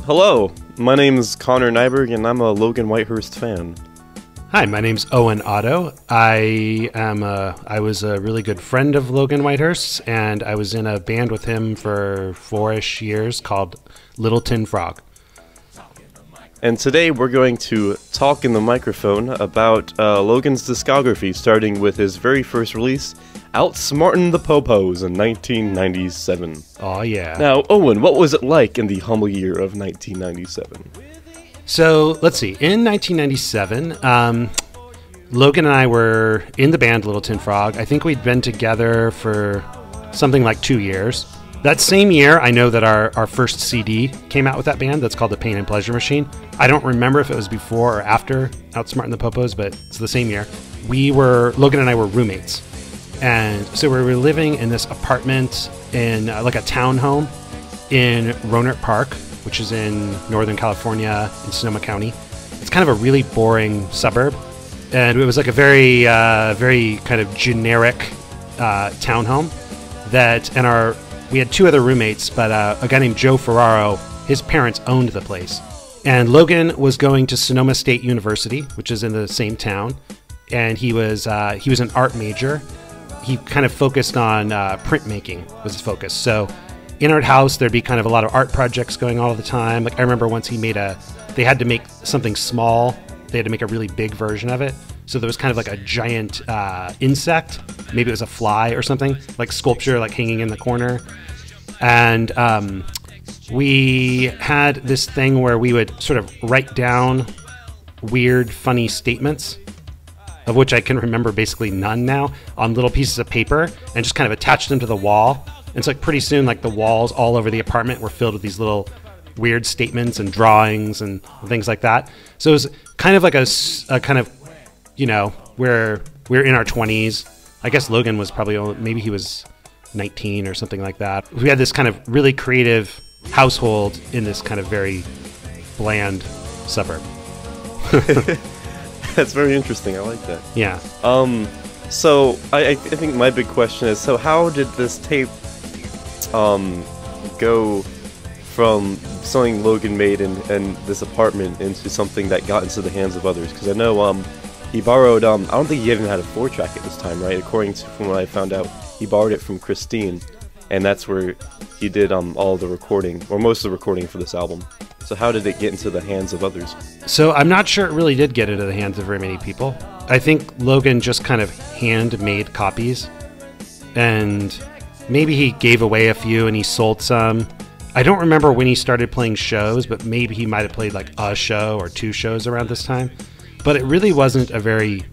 Hello, my name is Conner Nyberg, and I'm a Logan Whitehurst fan. Hi, my name's Owen Otto. I was a really good friend of Logan Whitehurst, and I was in a band with him for 4-ish years called Little Tin Frog. And today we're going to talk in the microphone about Logan's discography, starting with his very first release, Outsmartin The Popos in 1997. Oh yeah. Now, Owen, what was it like in the humble year of 1997? So, let's see. In 1997, Logan and I were in the band Little Tin Frog. I think we'd been together for something like 2 years. That same year, I know that our first CD came out with that band. That's called The Pain and Pleasure Machine. I don't remember if it was before or after Outsmartin The Popos, but it's the same year. Logan and I were roommates. And so we were living in this apartment in like a townhome in Rohnert Park, which is in Northern California in Sonoma County. It's kind of a really boring suburb. And it was like a very kind of generic townhome we had 2 other roommates, but a guy named Joe Ferraro, his parents owned the place. And Logan was going to Sonoma State University, which is in the same town. And he was an art major. He kind of focused on printmaking was his focus. So in our house, there'd be kind of a lot of art projects going on all the time. Like I remember once they had to make something small. They had to make a really big version of it. So there was kind of like a giant insect. Maybe it was a fly or something, like sculpture, like hanging in the corner. And we had this thing where we would sort of write down weird, funny statements, of which I can remember basically none now, on little pieces of paper and just kind of attach them to the wall. And it's like pretty soon, like the walls all over the apartment were filled with these little weird statements and drawings and things like that. So it was kind of like a kind of, you know, we're in our 20s. I guess Logan was maybe he was 19 or something like that. We had this kind of really creative household in this kind of very bland suburb. That's very interesting. I like that. Yeah. So I think my big question is, so how did this tape go from something Logan made in this apartment into something that got into the hands of others? Because I know he borrowed, I don't think he even had a 4-track at this time, right? According to from what I found out, he borrowed it from Christine, and that's where he did all the recording, or most of the recording for this album. So how did it get into the hands of others? So I'm not sure it really did get into the hands of very many people. I think Logan just kind of handmade copies, and maybe he gave away a few and he sold some. I don't remember when he started playing shows, but maybe he might have played like a show or 2 shows around this time. But it really wasn't a very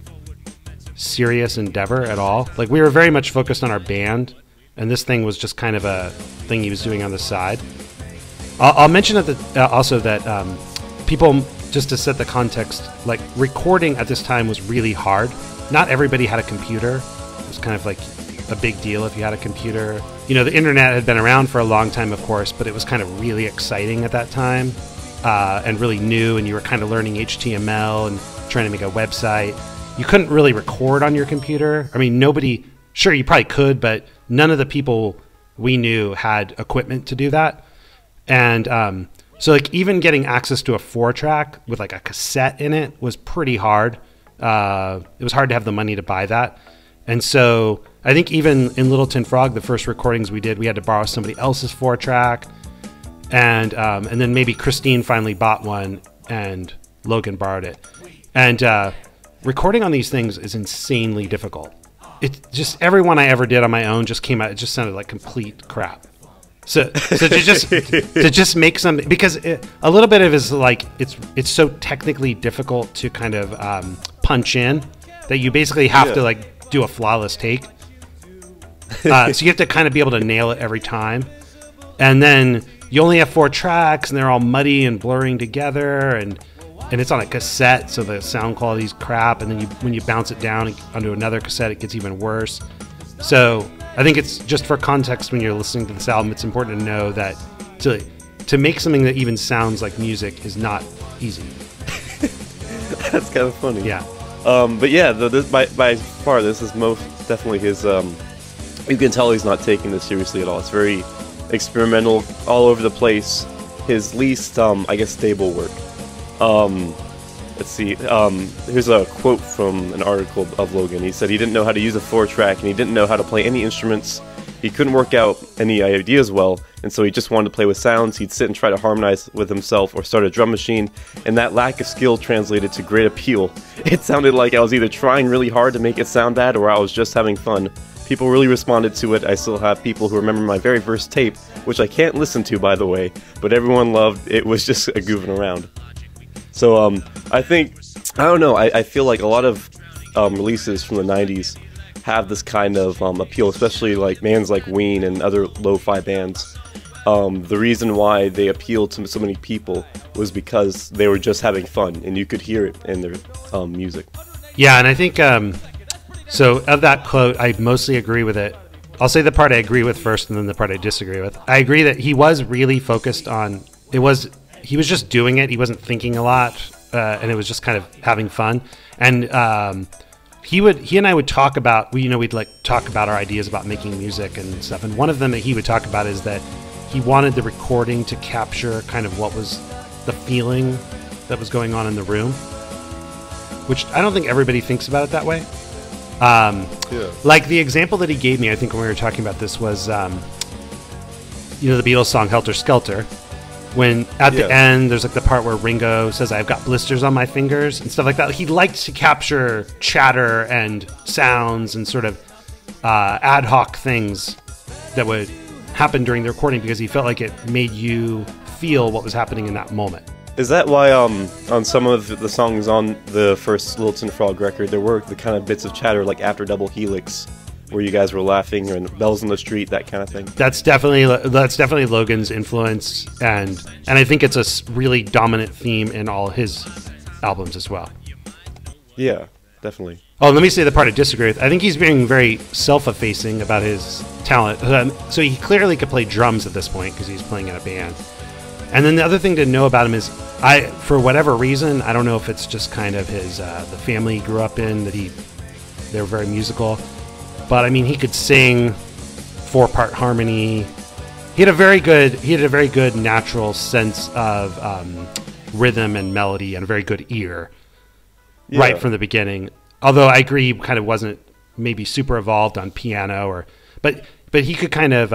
serious endeavor at all. Like we were very much focused on our band, and this thing was just kind of a thing he was doing on the side. I'll mention also that people, just to set the context, like recording at this time was really hard. Not everybody had a computer. It was kind of like a big deal if you had a computer. You know, the internet had been around for a long time, of course, but it was kind of really exciting at that time and really new, and you were kind of learning HTML and trying to make a website. You couldn't really record on your computer. I mean, sure, you probably could, but none of the people we knew had equipment to do that. And so like even getting access to a 4-track with like a cassette in it was pretty hard. It was hard to have the money to buy that. And so I think even in Little Tin Frog, the first recordings we did, we had to borrow somebody else's 4-track. And then maybe Christine finally bought one and Logan borrowed it. And recording on these things is insanely difficult. It every one I ever did on my own just came out, it just sounded like complete crap. So to just make something, because a little bit of it is like it's so technically difficult to kind of punch in that you basically have to like do a flawless take. So you have to kind of be able to nail it every time, and then you only have 4 tracks and they're all muddy and blurring together, and it's on a cassette, so the sound quality is crap. And then when you bounce it down onto another cassette, it gets even worse. So I think it's just for context when you're listening to this album, it's important to know that to make something that even sounds like music is not easy. That's kind of funny. Yeah. But yeah, by far, this is most definitely his. You can tell he's not taking this seriously at all. It's very experimental, all over the place. his least, I guess, stable work. Let's see, here's a quote from an article of Logan. He said he didn't know how to use a 4-track, and he didn't know how to play any instruments. He couldn't work out any ideas well, and so he just wanted to play with sounds. He'd sit and try to harmonize with himself or start a drum machine, and that lack of skill translated to great appeal. It sounded like I was either trying really hard to make it sound bad, or I was just having fun. People really responded to it. I still have people who remember my very first tape, which I can't listen to, by the way, but everyone loved it. Was just a goofing around. So, I think, I don't know, I feel like a lot of releases from the 90s have this kind of appeal, especially like bands like Ween and other lo-fi bands. The reason why they appealed to so many people was because they were just having fun, and you could hear it in their music. Yeah, and I think, so of that quote, I mostly agree with it. I'll say the part I agree with first and then the part I disagree with. I agree that he was really focused on, he was just doing it. He wasn't thinking a lot, and it was just kind of having fun. And he and I would talk about, we'd like talk about our ideas about making music and stuff. And one of them that he would talk about is that he wanted the recording to capture kind of what was the feeling that was going on in the room, which I don't think everybody thinks about it that way. Like the example that he gave me, I think when we were talking about this was, the Beatles song Helter Skelter. When at the end, there's like the part where Ringo says, "I've got blisters on my fingers" and stuff like that. He liked to capture chatter and sounds and sort of ad hoc things that would happen during the recording because he felt like it made you feel what was happening in that moment. Is that why on some of the songs on the first Littleton Frog record, there were the kind of bits of chatter like after Double Helix, where you guys were laughing, or Bells in the Street, that kind of thing? That's definitely Logan's influence, and I think it's a really dominant theme in all his albums as well. Yeah, definitely. Oh, let me say the part I disagree with. I think he's being very self-effacing about his talent. So he clearly could play drums at this point because he's playing in a band. And then the other thing to know about him is, for whatever reason, I don't know if it's just kind of his the family he grew up in, that they were very musical. But I mean, he could sing 4-part harmony. He had a very good natural sense of rhythm and melody and a very good ear right from the beginning. Although I agree, he kind of wasn't maybe super evolved on piano, but he could kind of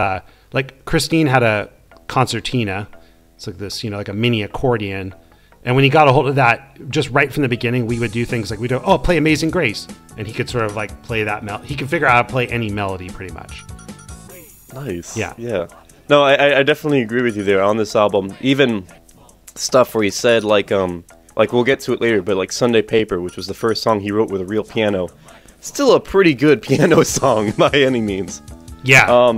like Christine had a concertina. It's like this, like a mini accordion. And when he got a hold of that, just right from the beginning, we would do things like play Amazing Grace. And he could sort of like play that he could figure out how to play any melody pretty much. Nice. Yeah. Yeah. No, I definitely agree with you there on this album. Even stuff where he said like we'll get to it later, but like Sunday Paper, which was the first song he wrote with a real piano, still a pretty good piano song by any means. Yeah.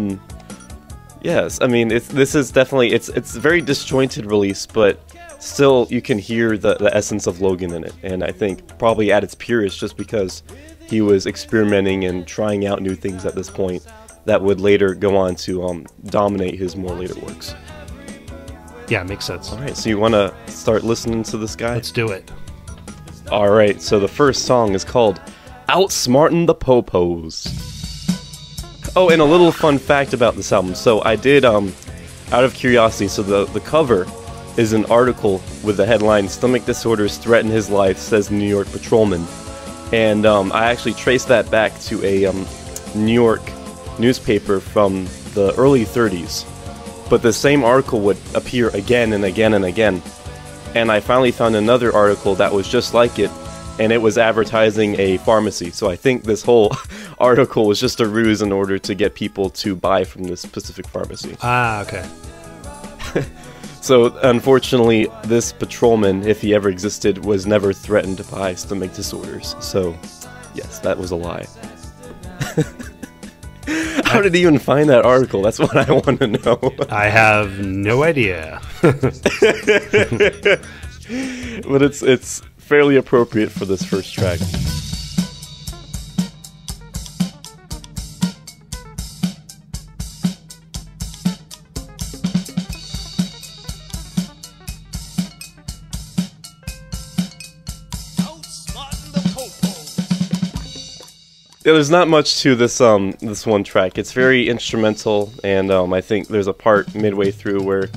Yes, I mean this is definitely it's a very disjointed release, but still you can hear the essence of Logan in it, and I think probably at its purest just because he was experimenting and trying out new things at this point that would later go on to dominate his more later works. Yeah, makes sense. All right, so you want to start listening to this guy? Let's do it. All right, so the first song is called Outsmartin The Popos. Oh, and a little fun fact about this album. So I did, out of curiosity, so the cover is an article with the headline, "Stomach Disorders Threaten His Life, Says New York Patrolman." And I actually traced that back to a New York newspaper from the early 30s. But the same article would appear again and again and again. And I finally found another article that was just like it, and it was advertising a pharmacy. So I think this whole article was just a ruse in order to get people to buy from this specific pharmacy. Ah, okay. So, unfortunately, this patrolman, if he ever existed, was never threatened by stomach disorders. So, yes, that was a lie. How did he even find that article? That's what I want to know. I have no idea. But it's fairly appropriate for this first track. Yeah, there's not much to this this one track. It's very instrumental, and I think there's a part midway through where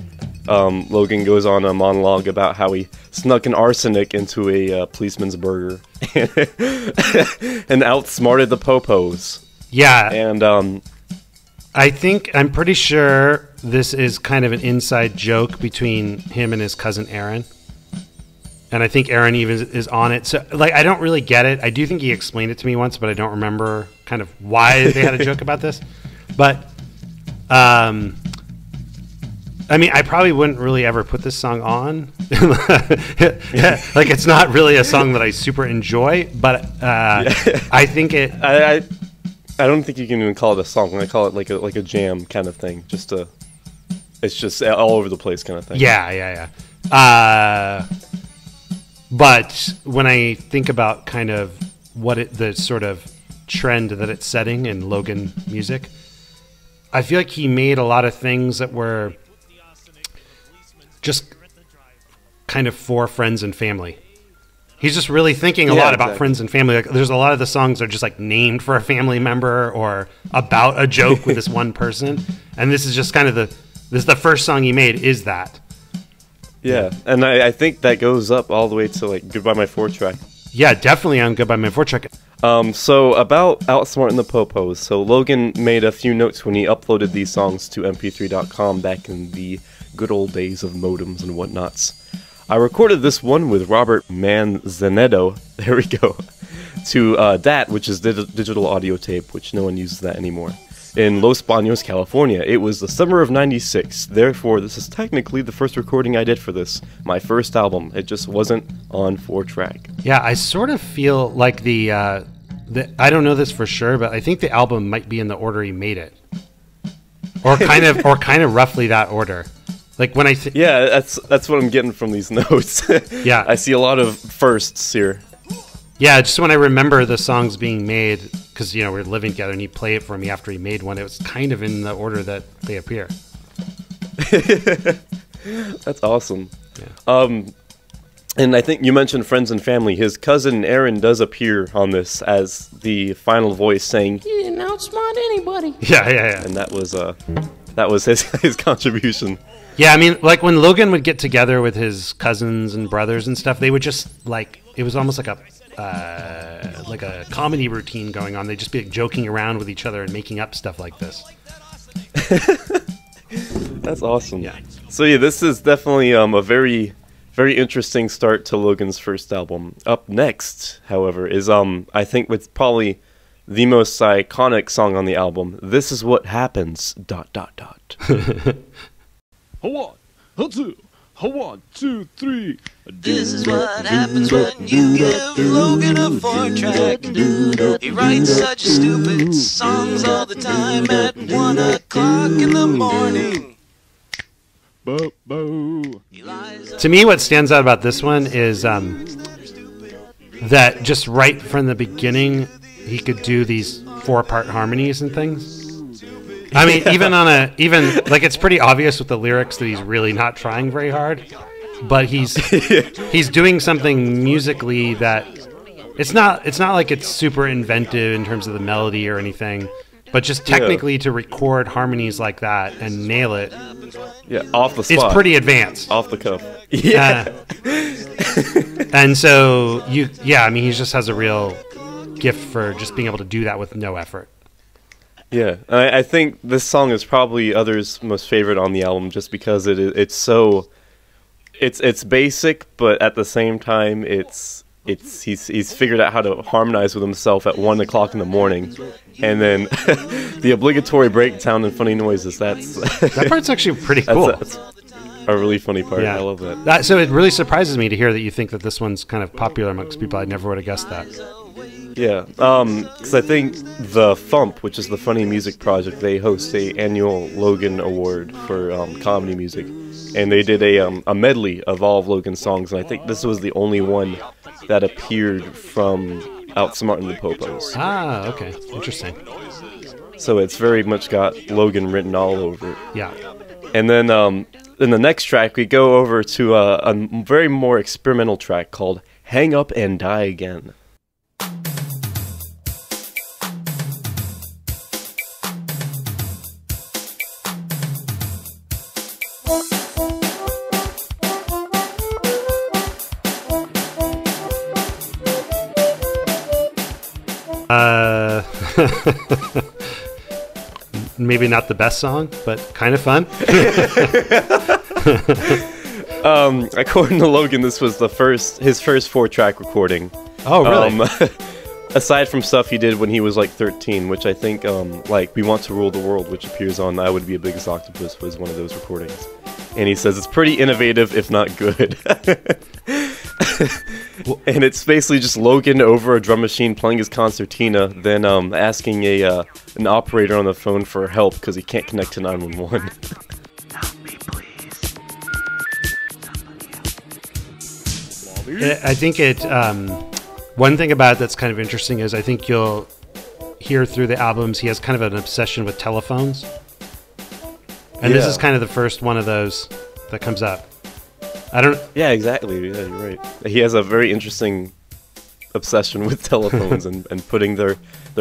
Logan goes on a monologue about how he snuck an arsenic into a policeman's burger and outsmarted the Popos. Yeah. And I'm pretty sure this is kind of an inside joke between him and his cousin Aaron. And I think Aaron even is on it. So, like, I don't really get it. I do think he explained it to me once, but I don't remember kind of why they had a joke about this. But, I mean, I probably wouldn't really ever put this song on. Like, it's not really a song that I super enjoy, but I think it... I don't think you can even call it a song. I call it like a jam kind of thing. It's just all over the place kind of thing. Yeah. But when I think about kind of the sort of trend that it's setting in Logan music, I feel like he made a lot of things that were just kind of for friends and family. He's just really thinking a lot about friends and family. Like, there's a lot of the songs that are just like named for a family member or about a joke with this one person. And this is just kind of the first song he made is that. Yeah, and I think that goes up all the way to like Goodbye My 4-track. Yeah, definitely on Goodbye My 4-track. So about Outsmartin The Popos. So Logan made a few notes when he uploaded these songs to mp3.com back in the good old days of modems and whatnots. I recorded this one with Robert Manzanedo, there we go, to DAT, which is digital audio tape, which no one uses that anymore, in Los Baños, California. It was the summer of 96, therefore this is technically the first recording I did for this, my first album. It just wasn't on 4-track. Yeah, I sort of feel like I don't know this for sure, but I think the album might be in the order he made it. Or kind of roughly that order. Like when yeah, that's what I'm getting from these notes. Yeah, I see a lot of firsts here. Yeah, just when I remember the songs being made, because we're living together and he played it for me after he made one. It was kind of in the order that they appear. That's awesome. Yeah. And I think you mentioned friends and family. His cousin Aaron does appear on this as the final voice, saying, "You didn't outsmart anybody." Yeah. And that was his contribution. Yeah, I mean, like when Logan would get together with his cousins and brothers and stuff, they would just it was almost like a comedy routine going on. They'd just be like, joking around with each other and making up stuff like this. That's awesome. Yeah. So yeah, this is definitely a very, very interesting start to Logan's first album. Up next, however, is I think what's probably the most iconic song on the album. This Is What Happens. ... One, two, three. This is what happens when you give Logan a 4-track. He writes such stupid songs all the time at 1 o'clock in the morning. To me, what stands out about this one is that just right from the beginning, he could do these 4-part harmonies and things. I mean, even like it's pretty obvious with the lyrics that he's really not trying very hard, but he's doing something musically that it's not like it's super inventive in terms of the melody or anything, but just technically to record harmonies like that and nail it. Yeah, off the spot. It's pretty advanced. Off the cuff. Yeah. And so I mean, he just has a real gift for just being able to do that with no effort. Yeah, I think this song is probably others' most favorite on the album, just because it's basic, but at the same time he's figured out how to harmonize with himself at 1 o'clock in the morning, and then the obligatory breakdown and funny noises. That part's actually pretty cool. That's a really funny part. Yeah. I love that. So it really surprises me to hear that you think that this one's kind of popular amongst people. I never would have guessed that. Yeah, because I think the Thump, which is the Funny Music Project, they host a annual Logan Award for comedy music, and they did a medley of all of Logan's songs, and I think this was the only one that appeared from Outsmartin The Popos. Ah, okay, interesting. So it's very much got Logan written all over it. Yeah. And then in the next track, we go over to a very more experimental track called Hang Up and Die Again. Maybe not the best song, but kind of fun. According to Logan, this was his first 4-track recording. Oh, really? Aside from stuff he did when he was like 13, which I think, like We Want to Rule the World, which appears on I Would Be a Biggest Octopus, was one of those recordings. And he says it's pretty innovative, if not good. And it's basically just Logan over a drum machine playing his concertina, then asking an operator on the phone for help because he can't connect to 911. Help me, please. I think one thing about it that's kind of interesting is I think you'll hear through the albums he has kind of an obsession with telephones. And this is kind of the first one of those that comes up. Yeah, exactly. Yeah, you're right. He has a very interesting obsession with telephones and putting their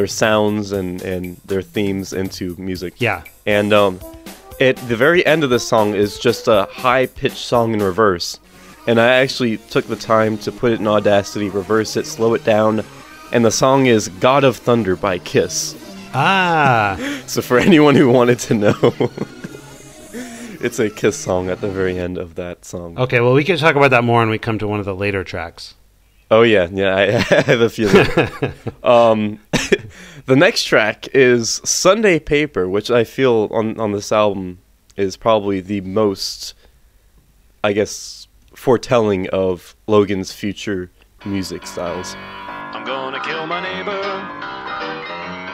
sounds and their themes into music. Yeah. And at the very end of this song is just a high-pitched song in reverse. And I actually took the time to put it in Audacity, reverse it, slow it down, and the song is God of Thunder by Kiss. Ah. So for anyone who wanted to know, it's a Kiss song at the very end of that song. Okay, well, we can talk about that more when we come to one of the later tracks. Oh, yeah, I have a feeling. The next track is Sunday Paper, which I feel on this album is probably the most, I guess, foretelling of Logan's future music styles. I'm gonna kill my neighbor,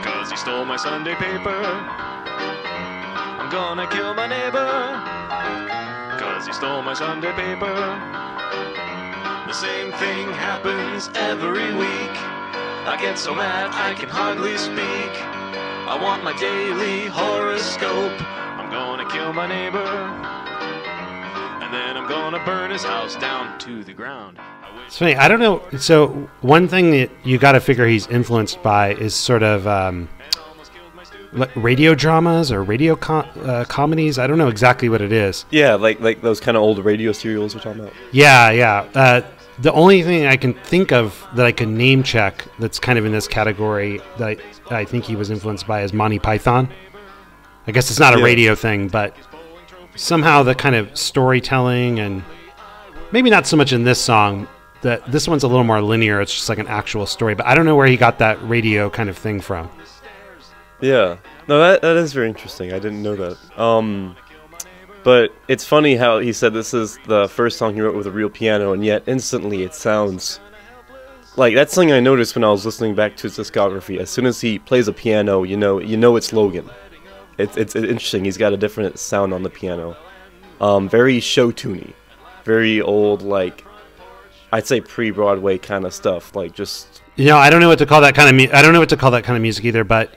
'cause he stole my Sunday paper. I'm gonna kill my neighbor, 'cause he stole my Sunday paper. The same thing happens every week. I get so mad I can hardly speak. I want my daily horoscope. I'm gonna kill my neighbor, and then I'm gonna burn his house down to the ground. It's funny, I don't know. So one thing that you got to figure he's influenced by is sort of radio dramas or radio comedies. I don't know exactly what it is. Yeah, like those kind of old radio serials we're talking about. Yeah. The only thing I can think of that I can name check that's kind of in this category that I think he was influenced by is Monty Python. I guess it's not a radio thing, but somehow the kind of storytelling, and maybe not so much in this song, that this one's a little more linear. It's just like an actual story, but I don't know where he got that radio kind of thing from. Yeah, no, that is very interesting. I didn't know that. But it's funny how he said this is the first song he wrote with a real piano, and yet instantly it sounds like that's something I noticed when I was listening back to his discography. As soon as he plays a piano, you know it's Logan. It's interesting. He's got a different sound on the piano. Very show-tuney, very old, like I'd say pre-Broadway kind of stuff. Like just I don't know what to call that kind of I don't know what to call that kind of music either, but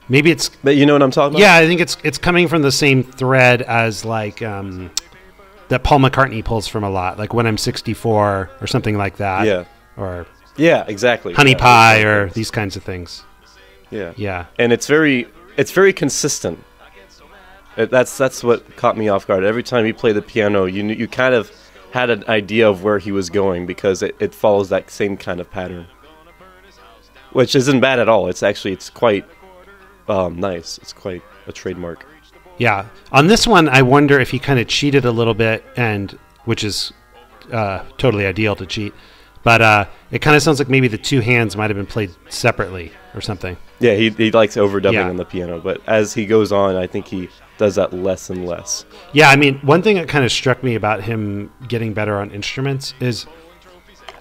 maybe it's. But you know what I'm talking about? Yeah, I think it's coming from the same thread as like that Paul McCartney pulls from a lot, like When I'm 64 or something like that. Yeah. Or exactly. Honey Pie or these kinds of things. Yeah. And it's very consistent. That's what caught me off guard. Every time he played the piano, you kind of had an idea of where he was going because it follows that same kind of pattern, which isn't bad at all. It's quite nice. It's quite a trademark. Yeah. On this one, I wonder if he kind of cheated a little bit, and which is totally ideal to cheat. But it kind of sounds like maybe the two hands might have been played separately or something. Yeah, he likes overdubbing on the piano, but as he goes on, I think he does that less and less. Yeah, I mean, one thing that kind of struck me about him getting better on instruments is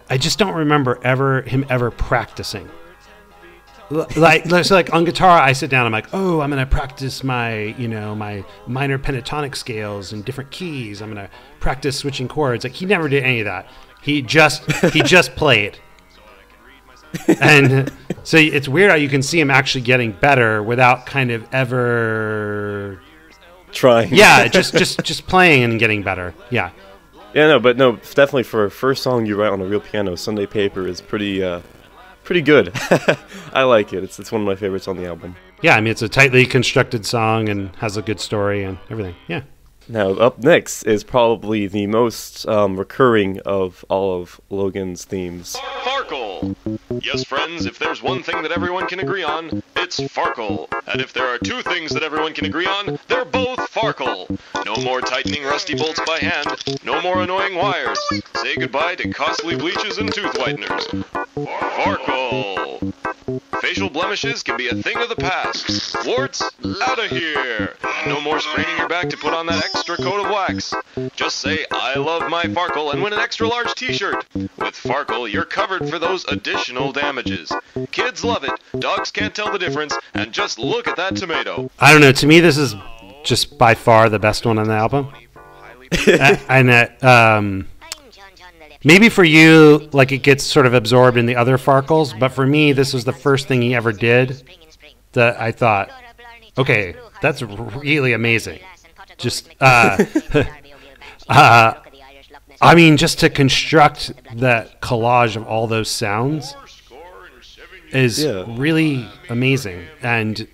I just don't remember him ever practicing. Like on guitar, I sit down, I'm like, oh, I'm going to practice my minor pentatonic scales and different keys. I'm going to practice switching chords. Like, he never did any of that. He just played. And so it's weird how you can see him actually getting better without kind of ever trying. Yeah, just playing and getting better. Yeah. Yeah, no, definitely for a first song you write on a real piano, Sunday Paper is pretty good. I like it. It's one of my favorites on the album. Yeah, I mean, it's a tightly constructed song and has a good story and everything. Yeah. Now, up next is probably the most recurring of all of Logan's themes. Farkle! Yes, friends, if there's one thing that everyone can agree on, it's Farkle. And if there are two things that everyone can agree on, they're both Farkle. No more tightening rusty bolts by hand, no more annoying wires. Say goodbye to costly bleaches and tooth whiteners. Farkle! Facial blemishes can be a thing of the past. Warts, out of here! No more straining your back to put on that extra coat of wax. Just say, I love my Farkle, and win an extra large t-shirt. With Farkle, you're covered for those additional damages. Kids love it, dogs can't tell the difference, and just look at that tomato. I don't know, to me this is just by far the best one on the album. And maybe for you, like, it gets sort of absorbed in the other Farkles, but for me, this was the first thing he ever did that I thought, okay, that's really amazing. Just, I mean, just to construct that collage of all those sounds is really amazing, and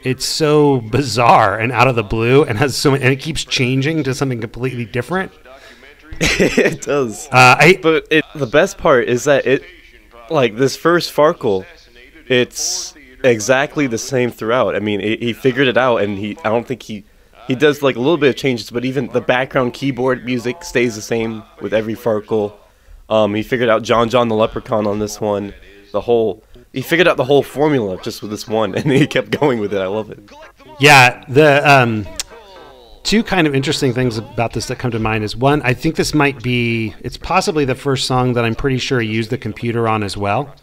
it's so bizarre and out of the blue, and has so many, and it keeps changing to something completely different. It does. But the best part is that like this first Farkle, it's exactly the same throughout. I mean, he figured it out, and I don't think he does like a little bit of changes, but even the background keyboard music stays the same with every Farkle. He figured out John the Leprechaun on this one. He figured out the whole formula just with this one, and he kept going with it. I love it. Yeah, the two kind of interesting things about this that come to mind is, one, I think this might be, it's possibly the first song that I'm pretty sure he used the computer on as well.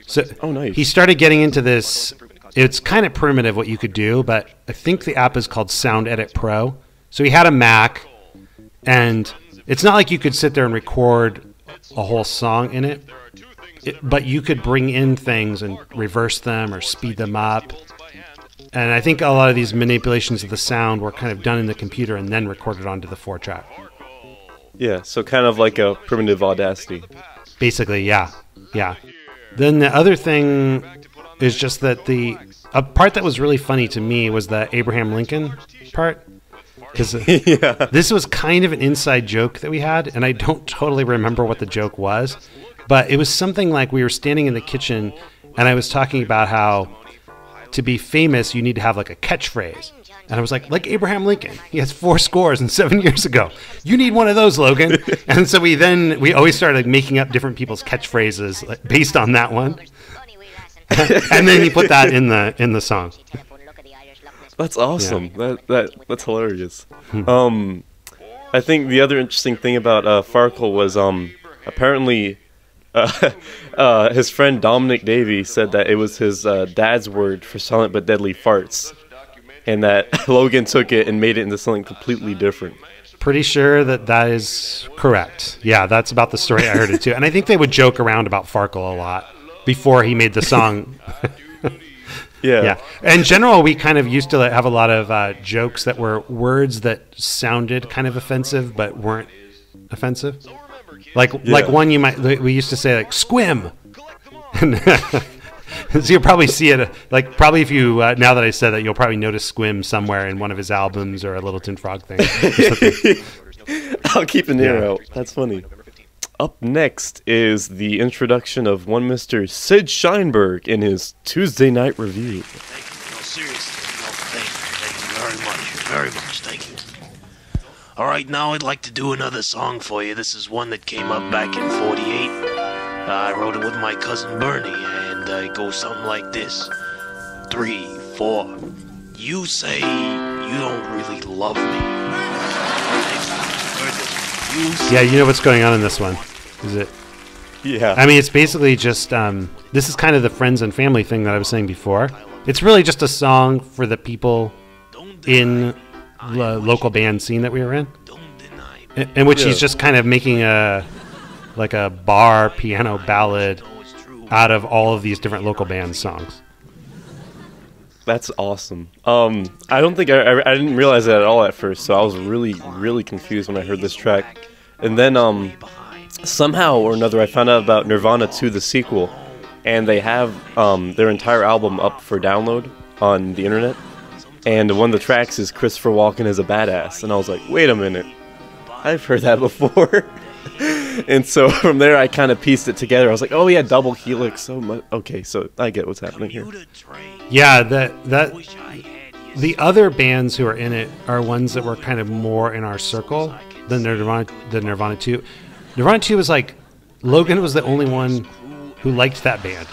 So nice. He started getting into this. It's kind of primitive what you could do, but I think the app is called Sound Edit Pro. So he had a Mac, and it's not like you could sit there and record a whole song in it, but you could bring in things and reverse them or speed them up. And I think a lot of these manipulations of the sound were kind of done in the computer and then recorded onto the 4-track. Yeah, so kind of like a primitive Audacity. Basically, yeah. Then the other thing is just that a part that was really funny to me was the Abraham Lincoln part. Because this was kind of an inside joke that we had, and I don't totally remember what the joke was. But it was something like we were standing in the kitchen, and I was talking about how to be famous, you need to have like a catchphrase. And I was like Abraham Lincoln. He has 407 years ago. You need one of those, Logan. And so we always started making up different people's catchphrases based on that one. And then he put that in the song. That's awesome. Yeah. That's hilarious. I think the other interesting thing about Farkle was apparently his friend Dominic Davey said that it was his dad's word for silent but deadly farts, and that Logan took it and made it into something completely different. Pretty sure that is correct. Yeah, that's about the story I heard it too. And I think they would joke around about Farkle a lot before he made the song. Yeah. In general, we kind of used to have a lot of jokes that were words that sounded kind of offensive but weren't offensive. Like one we used to say like squim. So you'll probably see it probably if you now that I said that, you'll probably notice squim somewhere in one of his albums or a Little Tin Frog thing. I'll keep an ear out. That's funny. Up next is the introduction of one Mr. Sid Sheinberg in his Tuesday Night Revue. Thank you. No, seriously. Thank you very much. Thank you. All right, now I'd like to do another song for you. This is one that came up back in '48. I wrote it with my cousin Bernie, and it goes something like this. 3, 4. You say you don't really love me. Yeah, you know what's going on in this one, is it? Yeah. I mean, it's basically just, this is kind of the friends and family thing that I was saying before. It's really just a song for the people in the local band scene that we were in, in which he's just kind of making a bar piano ballad out of all of these different local band songs. That's awesome. I don't think I didn't realize that at all at first, so I was really, really confused when I heard this track. And then somehow or another I found out about Nirvana 2, the sequel, and they have their entire album up for download on the internet. and one of the tracks is Christopher Walken as a badass, and I was like, wait a minute, I've heard that before. And so from there I kind of pieced it together. I was like, oh yeah, double helix. So much. Okay, so I get what's happening here. Yeah, the other bands who are in it are ones that were kind of more in our circle than Nirvana 2. Nirvana 2 was like, Logan was the only one who liked that band.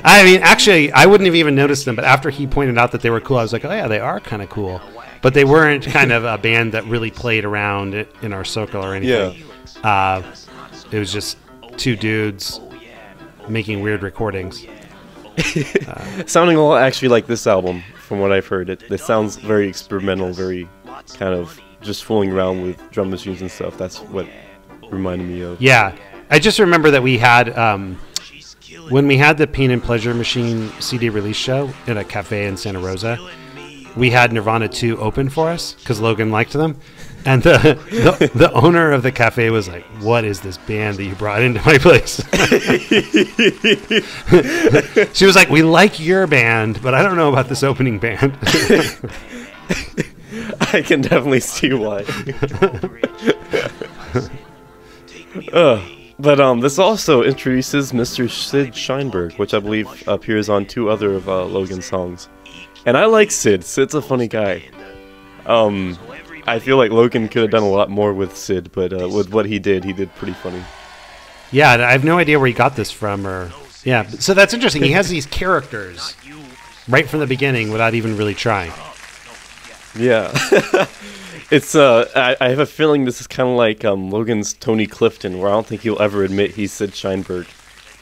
I mean, actually, I wouldn't have even noticed them, but after he pointed out that they were cool, I was like, oh yeah, they are kind of cool. But they weren't kind of a band that really played around in our circle or anything. Yeah. It was just two dudes making weird recordings. Sounding a lot actually like this album, from what I've heard. It sounds very experimental, very kind of just fooling around with drum machines and stuff. That's what reminded me of. Yeah. I just remember that we had, when we had the Pain and Pleasure Machine CD release show in a cafe in Santa Rosa, we had Nirvana 2 open for us because Logan liked them. And the owner of the cafe was like, what is this band that you brought into my place? She was like, we like your band, but I don't know about this opening band. I can definitely see why. But this also introduces Mr. Sid Sheinberg, which I believe appears on 2 other of Logan's songs. And I like Sid. Sid's a funny guy. I feel like Logan could have done a lot more with Sid, but with what he did pretty funny. Yeah, I have no idea where he got this from, or yeah. So that's interesting. He has these characters right from the beginning without even really trying. Yeah, it's. I have a feeling this is kind of like Logan's Tony Clifton, where I don't think he'll ever admit he's Sid Sheinberg.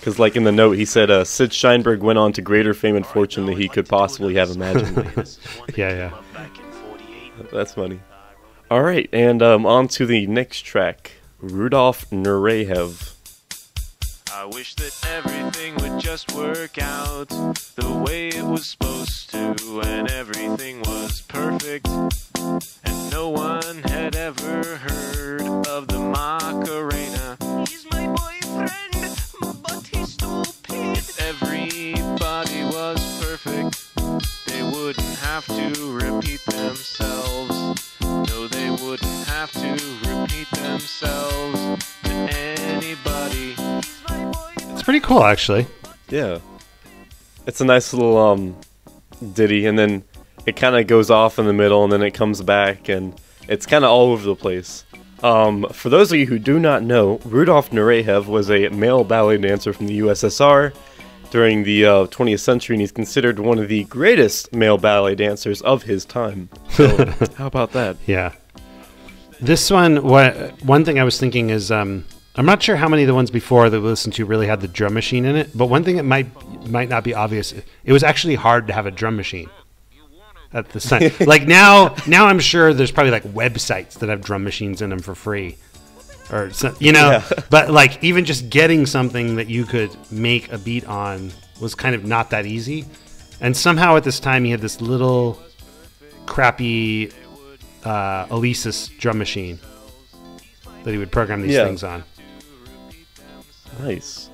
Because, like, in the note, he said, Sid Sheinberg went on to greater fame and fortune than he could possibly have imagined. Yeah. That's funny. All right, and on to the next track, Rudolf Nureyev. I wish that everything would just work out the way it was supposed to, and everything was perfect, and no one had ever heard of the Macarena. He's my boyfriend, but he's stupid. If everybody was perfect, they wouldn't have to repeat themselves. No, they wouldn't have to repeat themselves to anybody. It's pretty cool, actually. Yeah. It's a nice little ditty, and then it kind of goes off in the middle, and then it comes back, and it's kind of all over the place. For those of you who do not know, Rudolf Nureyev was a male ballet dancer from the USSR during the 20th century, and he's considered one of the greatest male ballet dancers of his time. So, how about that? Yeah. This one, one thing I was thinking is, I'm not sure how many of the ones before that we listened to really had the drum machine in it, but one thing that might not be obvious, it was actually hard to have a drum machine at the time. Like now I'm sure there's probably like websites that have drum machines in them for free. Or yeah. But like even just getting something that you could make a beat on was kind of not that easy. And somehow at this time he had this little crappy Alesis drum machine that he would program these things on. Nice.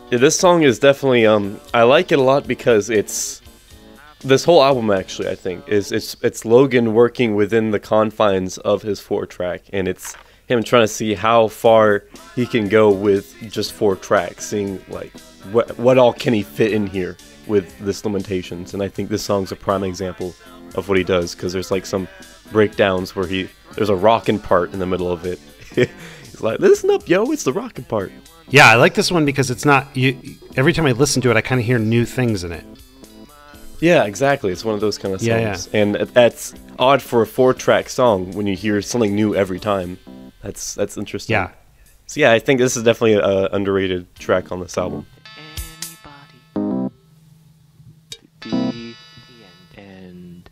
This song is definitely I like it a lot because it's this whole album actually I think it's Logan working within the confines of his 4-track, and it's him trying to see how far he can go with just 4 tracks, seeing like what all can he fit in here with this limitations. And I think this song's a prime example of what he does, because there's like some breakdowns where there's a rockin' part in the middle of it. He's like, listen up, yo, it's the rockin' part. Yeah, I like this one because it's not every time I listen to it I kind of hear new things in it. Yeah, exactly. It's one of those kind of songs. Yeah. And that's odd for a 4-track song when you hear something new every time. That's interesting. Yeah. So yeah, I think this is definitely an underrated track on this album. The end.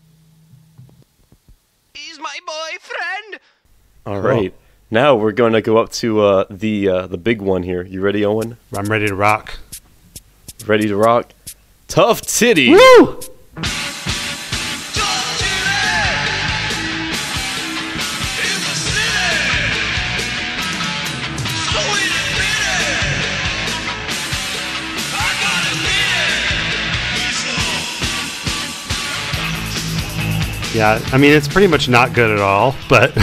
He's my boyfriend. All right. Now we're going to go up to the big one here. You ready, Owen? I'm ready to rock. Ready to rock? Tough Titty! Woo! Yeah, I mean, it's pretty much not good at all, but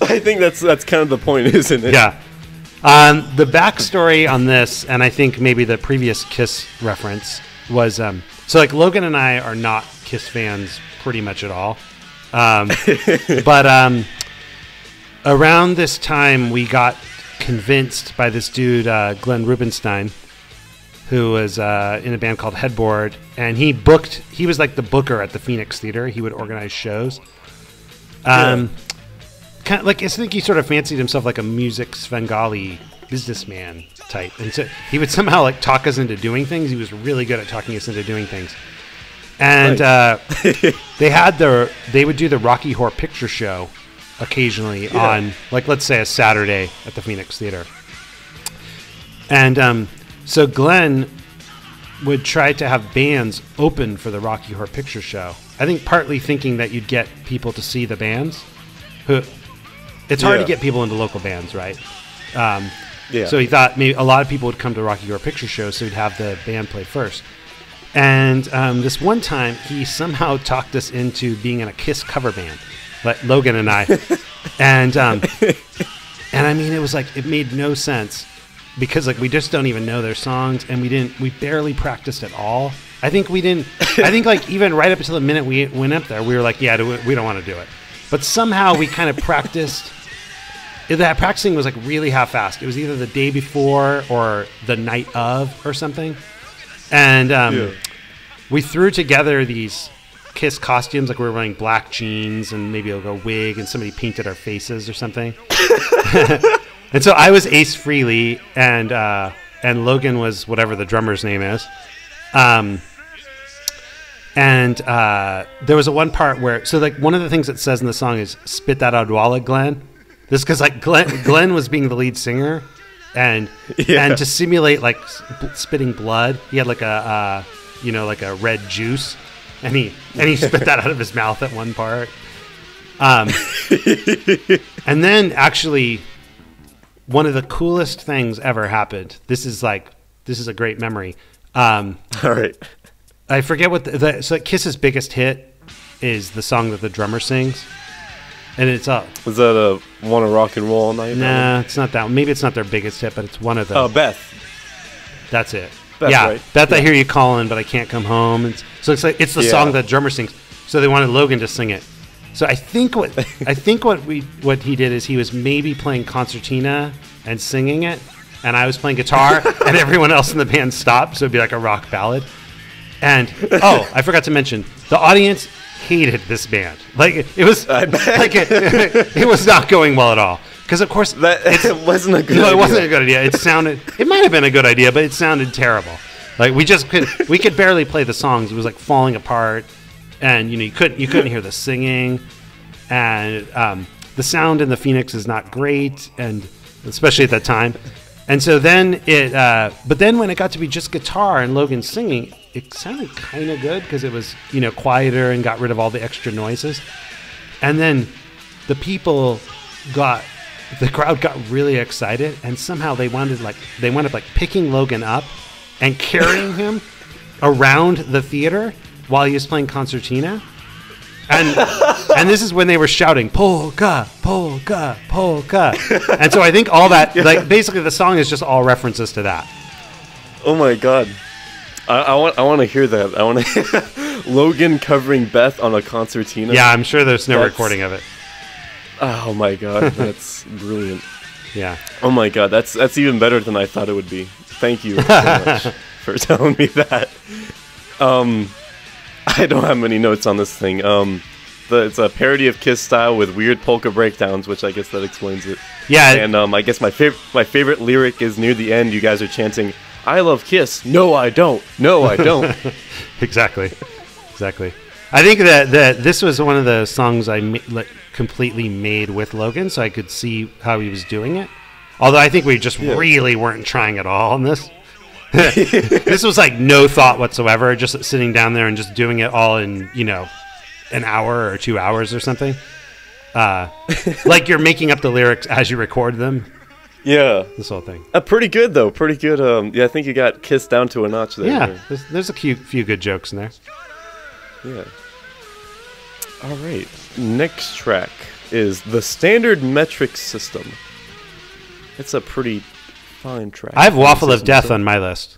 I think that's kind of the point, isn't it? yeah. The backstory on this, and I think maybe the previous Kiss reference was, so like Logan and I are not Kiss fans pretty much at all. But around this time, we got convinced by this dude, Glenn Rubenstein, who was in a band called Headboard, and he was like the booker at the Phoenix Theater. He would organize shows. Kind of like, I think he sort of fancied himself like a music Svengali businessman type. And so he would somehow like talk us into doing things. He was really good at talking us into doing things. And they would do the Rocky Horror Picture Show occasionally on, like, let's say a Saturday at the Phoenix Theater. And so Glenn would try to have bands open for the Rocky Horror Picture Show. I think partly thinking that you'd get people to see the bands. It's hard to get people into local bands, right? So he thought maybe a lot of people would come to Rocky Horror Picture Show, so he'd have the band play first. And this one time, he somehow talked us into being in a Kiss cover band, like Logan and I. And I mean, it was like, it made no sense because like we just don't even know their songs, and we barely practiced at all. I think like even right up until the minute we went up there, we were like, yeah, we don't want to do it. But somehow we kind of practiced. That practicing was like really half-assed. It was either the day before or the night of or something. And we threw together these Kiss costumes, like we were wearing black jeans and maybe like a wig, and somebody painted our faces or something. And so I was Ace Frehley, and Logan was whatever the drummer's name is. And there was one part where, so like one of the things it says in the song is "Spit that Odwalla, Glenn." This because like Glenn was being the lead singer, and to simulate like spitting blood, he had like a like a red juice, and he spit that out of his mouth at one part. And then actually, one of the coolest things ever happened. This is a great memory. All right. I forget what so Kiss's biggest hit is the song that the drummer sings, and it's Was that a "Wanna Rock and Roll All Night"? Nah, it's not that one. Maybe it's not their biggest hit, but it's one of the. Oh, Beth. That's it. Beth, yeah, right? Beth, I hear you calling, but I can't come home. And so it's like it's the song that the drummer sings. So they wanted Logan to sing it. So I think what he did is he was maybe playing concertina and singing it, and I was playing guitar, and everyone else in the band stopped, so it'd be like a rock ballad. And I forgot to mention, the audience hated this band. Like it was it was not going well at all. Because of course it wasn't a good idea. No, it wasn't a good idea. It might have been a good idea, but it sounded terrible. Like we could barely play the songs. It was like falling apart, and you couldn't hear the singing, and the sound in the Phoenix is not great, and especially at that time. And so then but then when it got to be just guitar and Logan singing, it sounded kind of good because it was quieter and got rid of all the extra noises. And then the crowd got really excited, and somehow they wound up picking Logan up and carrying him around the theater while he was playing concertina. And this is when they were shouting polka, polka, polka. And so I think all that, like basically the song is just all references to that. Oh my god. I want to hear that. I want to hear Logan covering Beth on a concertina. Yeah, I'm sure there's no recording of it. Oh my god, that's brilliant. Yeah. Oh my god, that's even better than I thought it would be. Thank you so much for telling me that. I don't have many notes on this thing. It's a parody of Kiss style with weird polka breakdowns, which I guess that explains it. Yeah. And I guess my favorite lyric is near the end. You guys are chanting, "I love Kiss. No, I don't. No, I don't." Exactly. I think that this was one of the songs I completely made with Logan, so I could see how he was doing it. Although I think we just really weren't trying at all on this. This was like no thought whatsoever, just sitting down there and just doing it all in, an hour or 2 hours or something. Like you're making up the lyrics as you record them. Yeah. This whole thing. Pretty good, though. Pretty good. I think you got Kiss down to a notch there. Yeah, there's a few good jokes in there. Yeah. All right. Next track is The Standard Metric System. It's a pretty fine track. I have Waffle of Death on my list.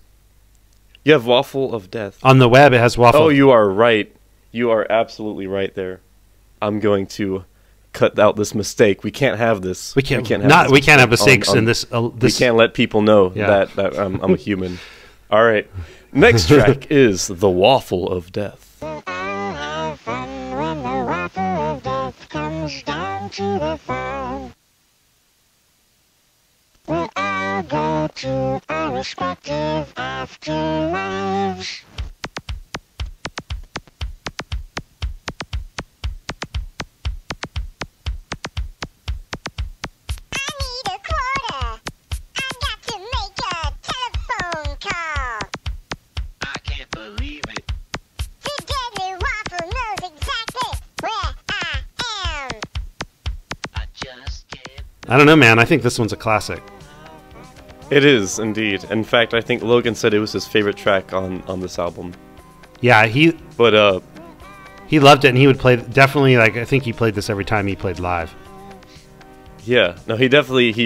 You have Waffle of Death. On the web, it has Waffle. Oh, you are right. You are absolutely right there. I'm going to cut out this mistake. We can't have this. We can't have mistakes in this. We can't let people know that I'm a human. All right. Next track is The Waffle of Death. We all go to our respective afterlives. I need a quarter. I got to make a telephone call. I can't believe it. The deadly waffle knows exactly where I am. I just can't. I don't know, man. I think this one's a classic. It is, indeed. In fact, I think Logan said it was his favorite track on this album. Yeah, he loved it, and he would play, definitely, like, I think he played this every time he played live. Yeah, no, he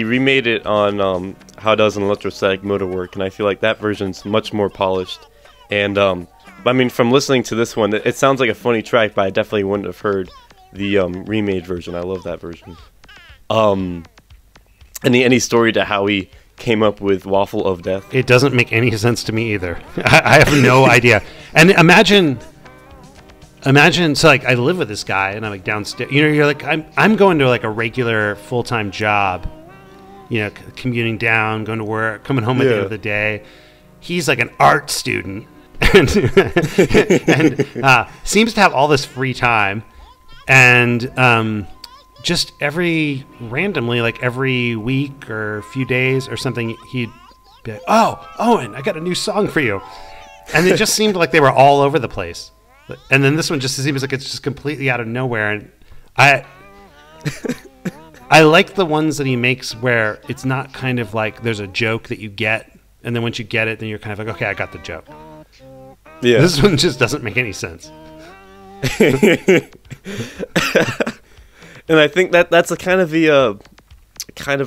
remade it on How Does an Electrostatic Motor Work, and I feel like that version's much more polished. And, I mean, from listening to this one, it sounds like a funny track, but I definitely wouldn't have heard the remade version. I love that version. Any story to how he came up with Waffle of Death? It doesn't make any sense to me either. I have no idea. And imagine, so like I live with this guy and I'm like downstairs, you know, you're like, I'm going to like a regular full-time job, you know, commuting down, going to work, coming home at the end of the day. He's like an art student and seems to have all this free time. And, just randomly, like every week or a few days or something, he'd be like, "Oh, Owen, I got a new song for you." And it just seemed like they were all over the place. And then this one just seems like it's just completely out of nowhere. And I like the ones that he makes where it's not kind of like there's a joke that you get, and then once you get it, then you're kind of like, okay, I got the joke. Yeah. This one just doesn't make any sense. And I think that's a kind of a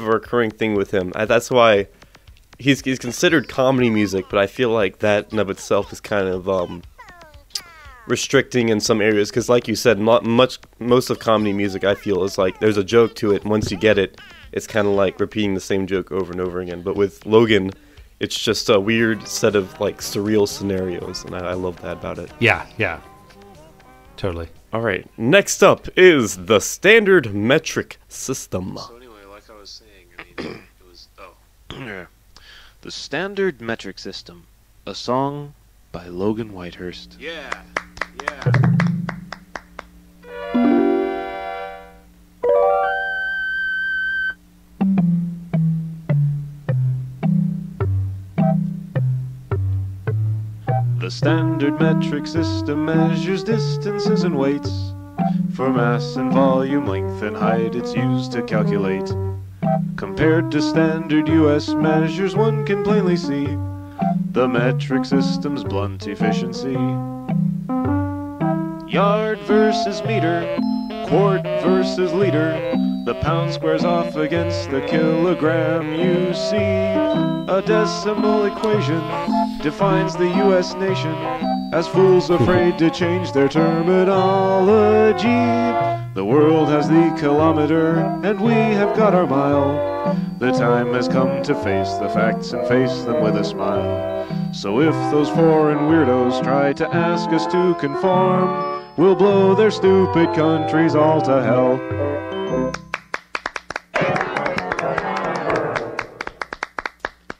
recurring thing with him. That's why he's considered comedy music, but I feel like that in of itself is kind of restricting in some areas. Because, like you said, most of comedy music I feel is like there's a joke to it, and once you get it, it's kind of like repeating the same joke over and over again. But with Logan, it's just a weird set of like surreal scenarios, and I love that about it. Yeah, totally. All right, next up is the Standard Metric System. So anyway, like I was saying, I mean, it was yeah. The Standard Metric System, a song by Logan Whitehurst. Yeah. The standard metric system measures distances and weights. For mass and volume, length and height, it's used to calculate. Compared to standard US measures, one can plainly see the metric system's blunt efficiency. Yard versus meter, quart versus liter, the pound squares off against the kilogram. You see, a decimal equation defines the US nation as fools afraid to change their terminology. The world has the kilometer and we have got our mile. The time has come to face the facts and face them with a smile. So if those foreign weirdos try to ask us to conform, we'll blow their stupid countries all to hell.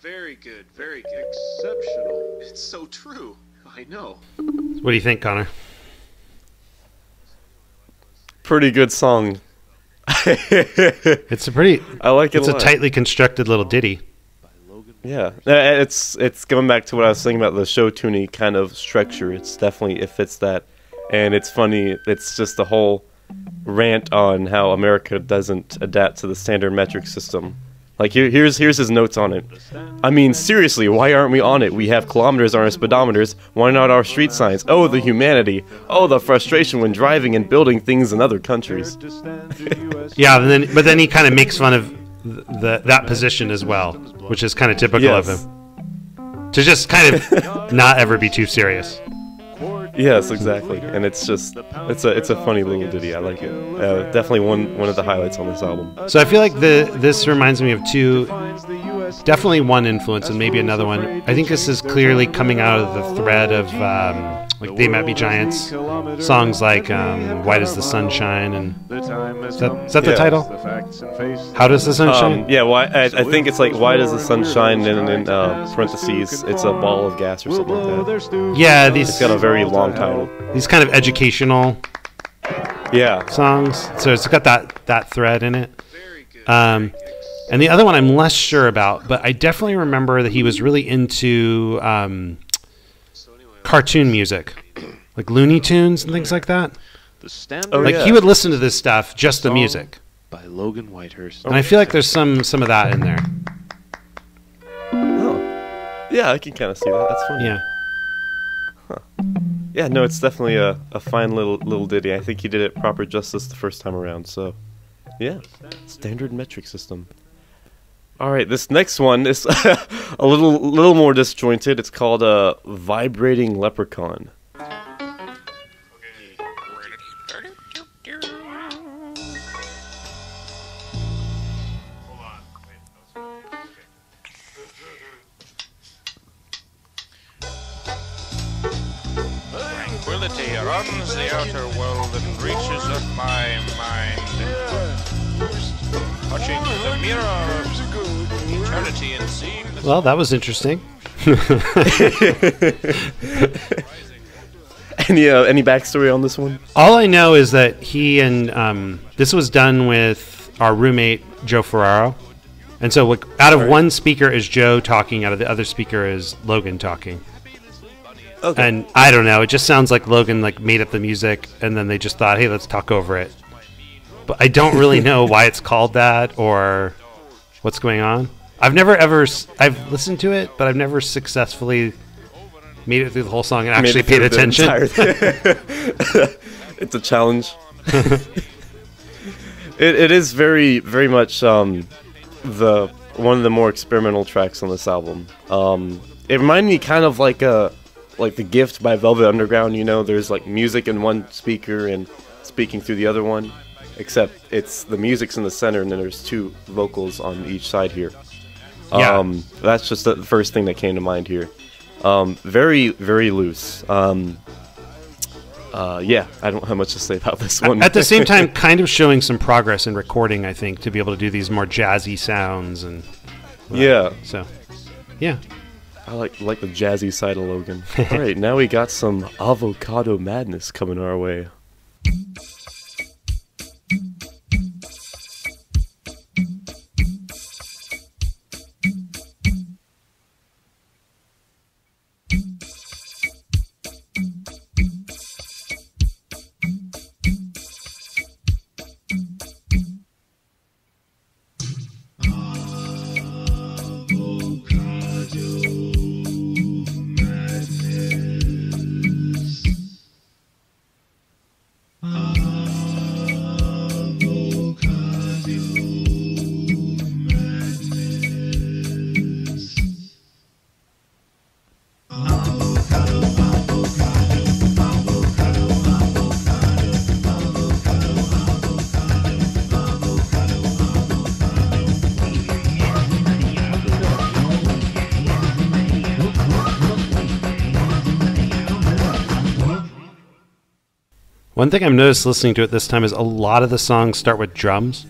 Very good, very good. Exceptional. It's so true. I know. What do you think, Connor? Pretty good song. It's a pretty. I like it. It's a tightly constructed little ditty. Yeah, it's going back to what I was saying about the show tuning kind of structure. It's definitely, it fits that, and it's funny. It's just a whole rant on how America doesn't adapt to the standard metric system, Like here's his notes on it. I mean, seriously, why aren't we on it? We have kilometers on our speedometers. Why not our street signs? Oh, the humanity. Oh, the frustration when driving and building things in other countries. Yeah, but then he kind of makes fun of that position as well, which is kind of typical of him. To just kind of not ever be too serious. Yes, exactly, and it's just it's a funny little ditty. I like it. Definitely one of the highlights on this album. So I feel like this reminds me of two, definitely one influence and maybe another one. I think this is clearly coming out of the thread of like They Might Be Giants, songs like Why Does the Sun Shine, and is that the title? How Does the Sun Shine? Yeah, I think it's like Why Does the Sun Shine, and in parentheses it's a ball of gas or something like that. Yeah, it's got a very long title. These kind of educational songs. So it's got that thread in it. And the other one I'm less sure about, but I definitely remember that he was really into cartoon music, like Looney Tunes and things like that. He would listen to this stuff, just the music. By Logan Whitehurst. And I feel like there's some of that in there. Oh. Yeah, I can kind of see that. That's funny. Yeah. Huh. Yeah, no, it's definitely a fine little ditty. I think he did it proper justice the first time around, so yeah. Standard metric system. Alright, this next one is a little more disjointed. It's called Vibrating Leprechaun. Tranquility runs the outer world and reaches up my mind, touching the mirror of eternity and seeing the... Well, that was interesting. Any backstory on this one? All I know is that he and this was done with our roommate Joe Ferraro, and so out of one speaker is Joe talking, out of the other speaker is Logan talking. Okay. And I don't know, it just sounds like Logan made up the music and then they just thought, hey, let's talk over it. But I don't really know why it's called that or what's going on. I've listened to it, but I've never successfully made it through the whole song and actually paid attention. It's a challenge. It is very, very much one of the more experimental tracks on this album. It reminded me kind of like The Gift by Velvet Underground. You know, there's like music in one speaker and speaking through the other one, except it's the music's in the center and then there's two vocals on each side here. Yeah. That's just the first thing that came to mind here. Very, very loose. Yeah, I don't have much to say about this one. At the same time, kind of showing some progress in recording, I think, to be able to do these more jazzy sounds and so yeah. I like the jazzy side of Logan. All right, now we got some Avocado Madness coming our way. One thing I've noticed listening to it this time is a lot of the songs start with drums.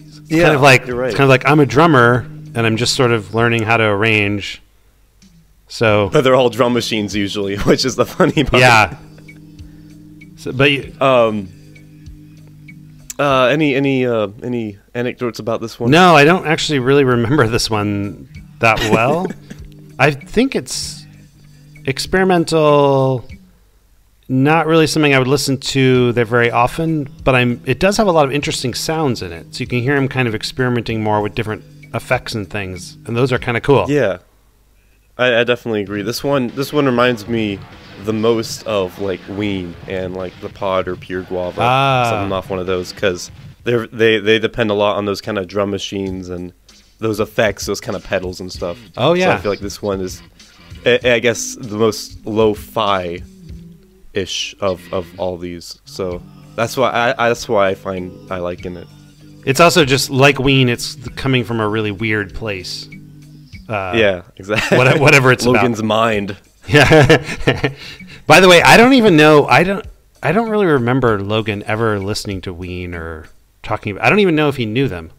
It's kind of like you're right. It's kind of like I'm a drummer and I'm just sort of learning how to arrange. So, but they're all drum machines usually, which is the funny part. Yeah. So, but any anecdotes about this one? No, I don't actually really remember this one that well. I think it's experimental not really something I would listen to there very often, but it does have a lot of interesting sounds in it. So you can hear him kind of experimenting more with different effects and things, and those are kind of cool. Yeah, I definitely agree. This one reminds me the most of like Ween and like the Pod or Pure Guava, something off one of those, because they depend a lot on those kind of drum machines and those effects, those kind of pedals and stuff. Oh yeah, so I feel like this one is, I guess, the most lo-fi ish of all these, so that's why I find I like in it. It's also just like Ween. It's coming from a really weird place. Yeah, exactly. Whatever it's Logan's about. mind. Yeah. By the way, I don't even know. I don't really remember Logan ever listening to Ween or talking about. I don't even know if he knew them.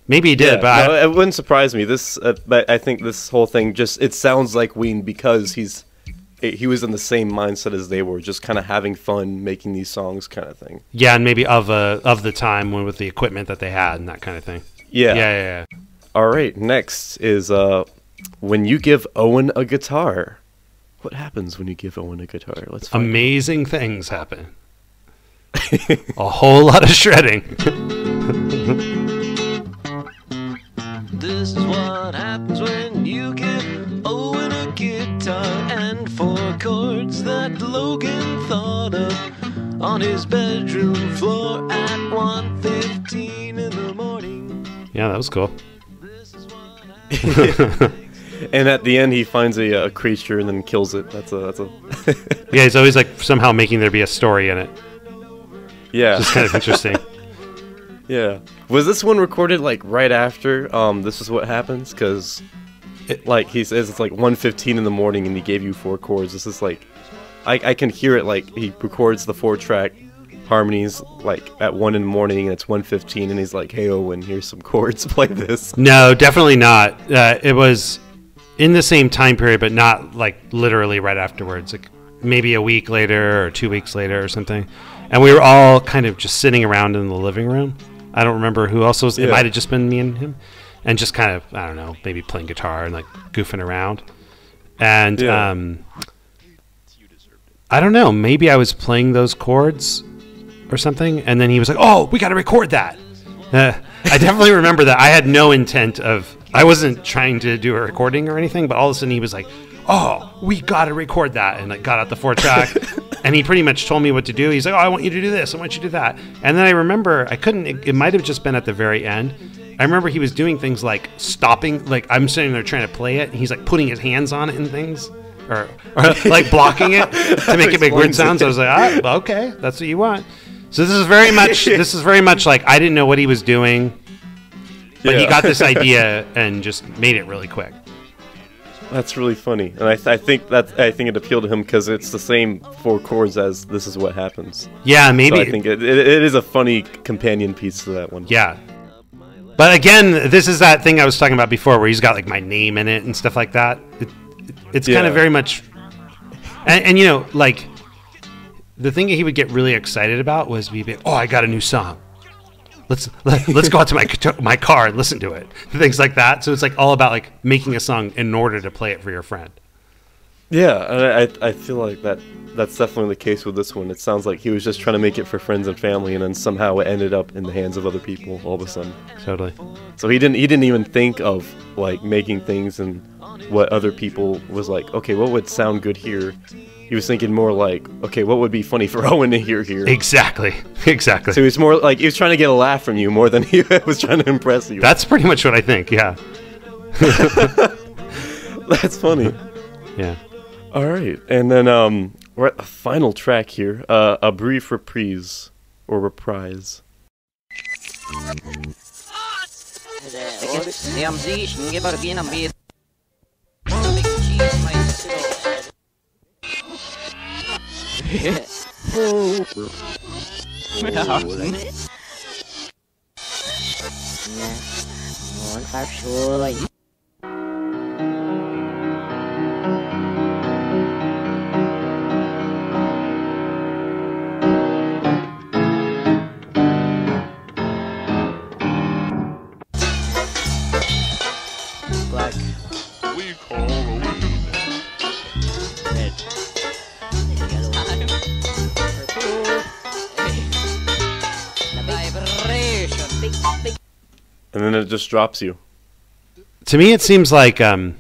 Maybe he did, but no, it wouldn't surprise me. But I think this whole thing it sounds like Ween because he was in the same mindset as they were, just kind of having fun making these songs, kind of thing. Yeah, and maybe of the time with the equipment that they had and that kind of thing. Yeah. All right, next is when you give Owen a guitar. What happens when you give Owen a guitar? Let's find Amazing things happen. A whole lot of shredding. This is what happens when you give Owen a guitar and 4 chords that Logan thought of on his bedroom floor at 1:15 in the morning. Yeah, that was cool. This is what happens. And at the end, he finds a creature and then kills it. That's a. Yeah, he's always like somehow making there be a story in it. Yeah, It's kind of interesting. Yeah. Was this one recorded like right after This Is What Happens? Because like he says it's like 1:15 in the morning and he gave you 4 chords. This is like I can hear it, like he records the 4-track harmonies like at 1 in the morning and it's 1:15 and he's like, hey Owen, here's some chords, play this. No, definitely not. It was in the same time period, but not like literally right afterwards. Like maybe a week later or 2 weeks later or something. And we were all kind of just sitting around in the living room. I don't remember who else was. It might have just been me and him, and just kind of, I don't know, maybe playing guitar and like goofing around. And I don't know, maybe I was playing those chords or something, and then he was like, "Oh, we got to record that." I definitely remember that. I had no intent of. I wasn't trying to do a recording or anything, but all of a sudden he was like, "Oh, we got to record that," and like got out the 4-track. And he pretty much told me what to do. He's like, "Oh, I want you to do this. I want you to do that." And then I remember, it might have just been at the very end. I remember he was doing things like stopping, like I'm sitting there trying to play it, and he's like putting his hands on it and things, or like blocking it to make it make weird sounds. I was like, okay, that's what you want. So this is very much like I didn't know what he was doing, but he got this idea and just made it really quick. That's really funny, and I think it appealed to him because it's the same 4 chords as This Is What Happens. Yeah, maybe. So I think it is a funny companion piece to that one. Yeah, but again, this is that thing I was talking about before, where he's got like my name in it and stuff like that. It's kind of very much, and you know, like the thing that he would get really excited about was he'd be, "Oh, I got a new song. Let's go out to my car and listen to it," things like that. So it's like all about like making a song in order to play it for your friend. Yeah, I feel like that's definitely the case with this one. It sounds like he was just trying to make it for friends and family, and then somehow it ended up in the hands of other people all of a sudden. Totally. So he didn't even think of like making things and what other people was like, okay, what would sound good here? He was thinking more like, okay, what would be funny for Owen to hear here? Exactly. So he was more like, he was trying to get a laugh from you more than he was trying to impress you. That's pretty much what I think, yeah. That's funny. Yeah. All right, and then we're at the final track here, a brief reprise, or reprise. Black. We call Owen. Red. just drops you? To me, it seems like I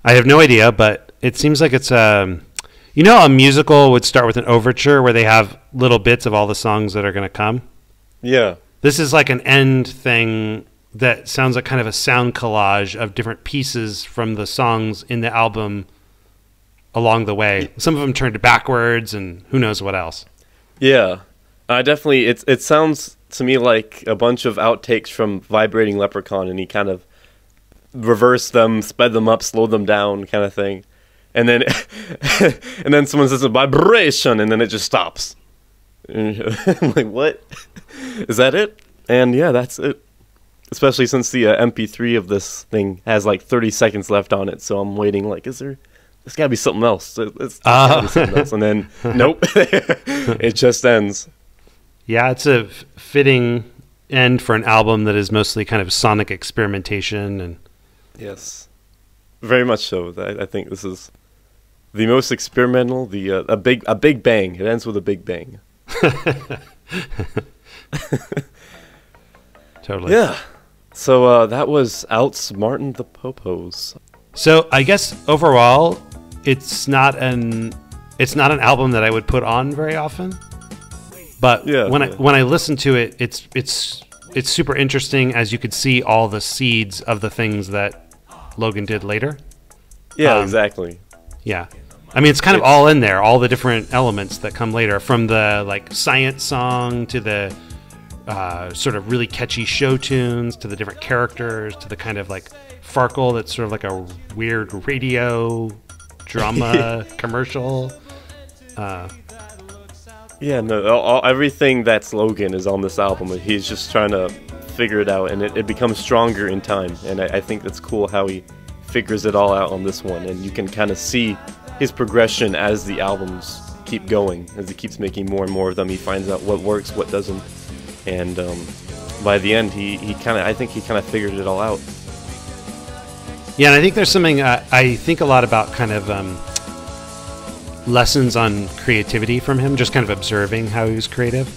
have no idea, but it seems like it's you know, a musical would start with an overture where they have little bits of all the songs that are going to come. Yeah. This is like an end thing that sounds like kind of a sound collage of different pieces from the songs in the album along the way. Some of them turned backwards and who knows what else. Yeah. Definitely, it sounds to me like a bunch of outtakes from Vibrating Leprechaun, and he kind of reversed them, sped them up, slowed them down kind of thing. And then and then someone says a vibration, and then it just stops. I'm like, what? Is that it? And yeah, that's it. Especially since the MP3 of this thing has like 30 seconds left on it, so I'm waiting. Like, there's gotta be something else. It's gotta be something else. And then nope, it just ends. Yeah, it's a fitting end for an album that is mostly kind of sonic experimentation and. Yes, very much so. I think this is the most experimental. A big bang. It ends with a big bang. Totally. Yeah. So that was Outsmartin The Popos. So I guess overall, it's not an album that I would put on very often. But when I listen to it, it's super interesting, as you could see all the seeds of the things that Logan did later. Yeah, exactly. Yeah. I mean, it's kind of all in there, all the different elements that come later, from the like science song to the sort of really catchy show tunes to the different characters to the kind of like Farkle that's sort of like a weird radio drama commercial. Yeah, no, everything that's Logan is on this album. He's just trying to figure it out, and it becomes stronger in time. And I think that's cool how he figures it all out on this one, and you can kind of see his progression as the albums keep going. As he keeps making more and more of them, he finds out what works, what doesn't, and by the end, I think he kind of figured it all out. Yeah, and I think there's something I think a lot about, kind of lessons on creativity from him, just kind of observing how he was creative.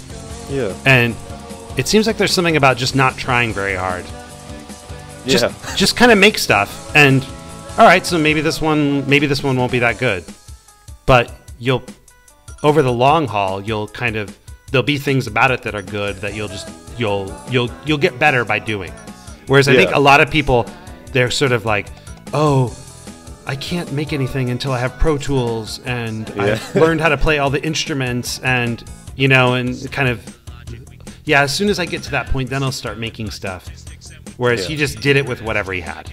Yeah, and it seems like there's something about just not trying very hard. Just kind of make stuff, and all right, so maybe this one won't be that good, but over the long haul, there'll be things about it that are good that you'll get better by doing. Whereas I think a lot of people, they're sort of like, oh, I can't make anything until I have Pro Tools and I've learned how to play all the instruments, and and kind of as soon as I get to that point, then I'll start making stuff. Whereas he just did it with whatever he had.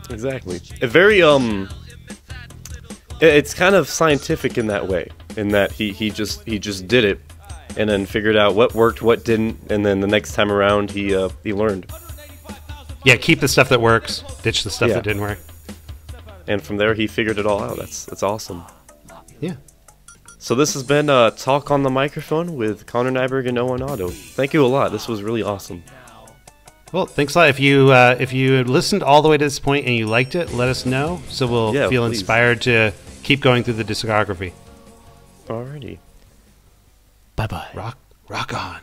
Exactly. It's kind of scientific in that way, in that he just did it, and then figured out what worked, what didn't, and then the next time around he learned. Yeah, keep the stuff that works, ditch the stuff that didn't work. And from there he figured it all out. That's awesome. Yeah. So this has been Talk on the Microphone with Conner Nyberg and Owen Otto. Thank you a lot. This was really awesome. Well, thanks a lot. If you listened all the way to this point and you liked it, let us know, so we'll feel inspired to keep going through the discography. Alrighty. Bye-bye. Rock on.